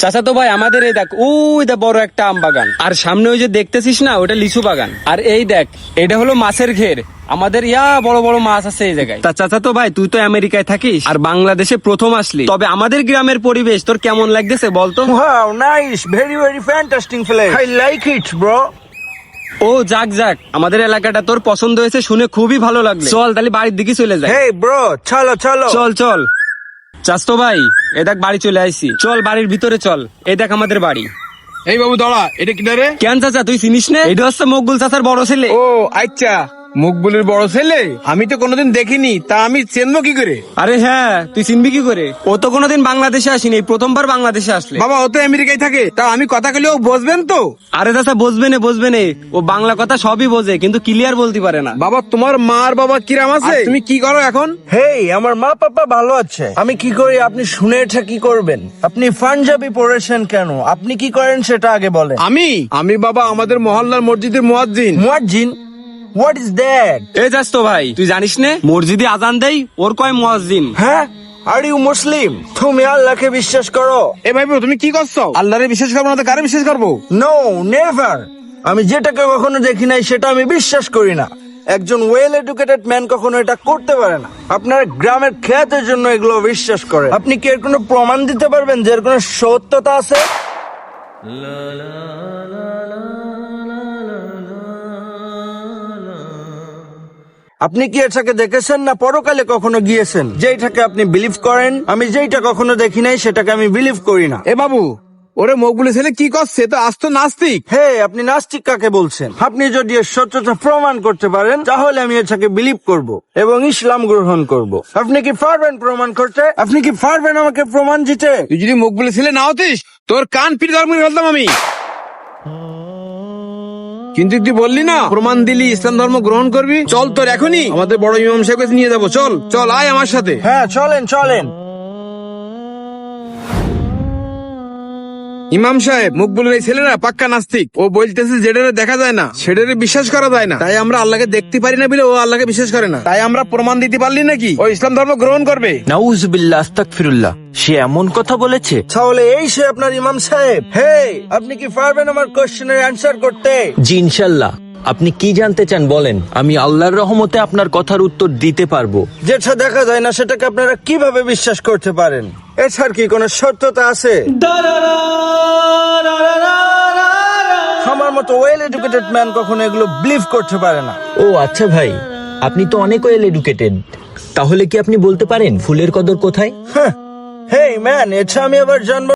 চাচা তো ভাই আমাদের এই দেখ ওই দেখ বড় একটা আম বাগান, আর সামনে ওই যে দেখতেছিস না ওটা লিচু বাগান, আর এই দেখ এটা হলো মাছের ঘের। আমাদের বড় বড় মাছ আছে এই জায়গায়। তা চাচা তো ভাই তুই তো আমেরিকায় থাকিস আর বাংলাদেশে প্রথম আসলি, তবে আমাদের গ্রামের পরিবেশ তোর কেমন লাগতেছে বলতো? Wow, nice. Very, very fantastic place. I like it, bro. ও যাক যাক, আমাদের এলাকাটা তোর পছন্দ হয়েছে শুনে খুবই ভালো লাগলো। চল তাহলে বাড়ির দিকে চলে যাই। Hey, bro. চলো, চলো। চল চল চাচতো ভাই এ দেখ বাড়ি চলে আইছি, চল বাড়ির ভিতরে চল। এই দেখ আমাদের বাড়ি। এই বাবু দাঁড়া, এটা কি রে? কেন চাচা তুই চিনিস না? এটা হচ্ছে মকবুল চাচার বড় ছেলে। ও আচ্ছা, মকবুলের বড় ছেলে। আমি তো কোনোদিন দেখিনি, তা আমি চিনবো কি করে? আরে হ্যাঁ, তুই চিনবি কি করে? ও তো কোনোদিন বাংলাদেশে আসেনি, এই প্রথমবার বাংলাদেশে আসলে। বাবা ও তো আমেরিকায় থাকে, তা আমি কথা কইলেও বুঝবেন তো? আরে চাচা বুঝবে না, ও বাংলা কথা সবই বোঝে কিন্তু ক্লিয়ার বলতে পারে না। বাবা তোমার মার বাবা কিরাম আছে? তুমি কি করো এখন? Hey, আমার মা পাপা ভালো আছে। আমি কি করি আপনি শুনে এটা কি করবেন? আপনি পাঞ্জাবি পড়েছেন কেন? আপনি কি করেন সেটা আগে বলেন। আমি বাবা আমাদের মহল্লার মসজিদের মুয়াজ্জিন। মুয়াজ্জিন? What is that? এ চাচতো ভাই তুই জানিস না মসজিদে আজান দেই ওর কয় মুয়াজ্জিন। হ্যাঁ? Are you Muslim? তুমি আল্লাহকে বিশ্বাস করো? এ ভাই তুমি কি করছো? আল্লাহরে বিশ্বাস করবো না তো কারে বিশ্বাস করবো? No, never. আমি যেটাকে কখনো দেখি নাই সেটা আমি বিশ্বাস করি না। একজন ওয়েল এডুকেটেড ম্যান কখনো এটা করতে পারে না। আপনার গ্রামের খ্যাতের জন্য এগুলো বিশ্বাস করে। আপনি কি এর কোনো প্রমাণ দিতে পারবেন যে এর কোনো সত্যতা আছে? আপনি কি এটাকে দেখেছেন না পরকালে কখনো গিয়েছেন? যেটাকে আপনি বিলিভ করেন, আমি যেটা কখনো দেখি নাই সেটাকে আমি বিলিভ করি না। এ বাবু ওরে মকবুলের ছেলে কি করছে? তো আজ তো নাস্তিক। হে, আপনি নাস্তিক কাকে বলছেন? আপনি যদি এর সত্যতা প্রমাণ করতে পারেন তাহলে আমি এটাকে বিলিভ করব এবং ইসলাম গ্রহণ করব। আপনি কি পারবেন প্রমাণ করতে? আপনি কি পারবেন আমাকে প্রমাণ দিতে? তুই যদি মকবুলের ছেলে না হতিস তোর কান পিট ধর্ম ফেলতাম আমি। কিন্তু তুই বললি না প্রমাণ দিলি ইসলাম ধর্ম গ্রহণ করবি। চল তোর এখনই আমাদের বড় ইমাম সাহেবকে নিয়ে যাবো। চল চল আয় আমার সাথে। হ্যাঁ চলেন চলেন। ইমাম সাহেব মকবুলের এই ছেলেরা পাক্কা নাস্তিক। ও বলতেছে যেটারে দেখা যায় না সেটারে বিশ্বাস করা যায় না, তাই আমরা আল্লাহকে দেখতে পারি না বলে ও আল্লাহকে বিশ্বাস করে না। তাই আমরা প্রমাণ দিতে পারলি নাকি ও ইসলাম ধর্ম গ্রহণ করবে? নাউজুবিল্লাহ, আস্তাগফিরুল্লাহ। সে এমন কথা বলেছে? তাহলে এই সে আপনার ইমাম সাহেব? হে, আপনি কি পারবেন আমার কোশ্চেনের অ্যান্সার করতে? জি ইনশাল্লাহ। আপনি কি জানতে চান বলেন, আমি আল্লাহর রহমতে আপনার কথার উত্তর দিতে পারবো। যেটা দেখা যায় না সেটাকে আপনারা কিভাবে বিশ্বাস করতে পারেন? এছাড়া কি কোনো সত্যতা আছে? আমার মতো ওয়েল এডুকেটেড ম্যান কখনো এগুলো বিলিভ করতে পারে না। ও আচ্ছা ভাই, আপনি তো অনেক ওয়েল এডুকেটেড, তাহলে কি আপনি বলতে পারেন ফুলের কদর কোথায়? হে ম্যান, এটা আমি আবার জানবো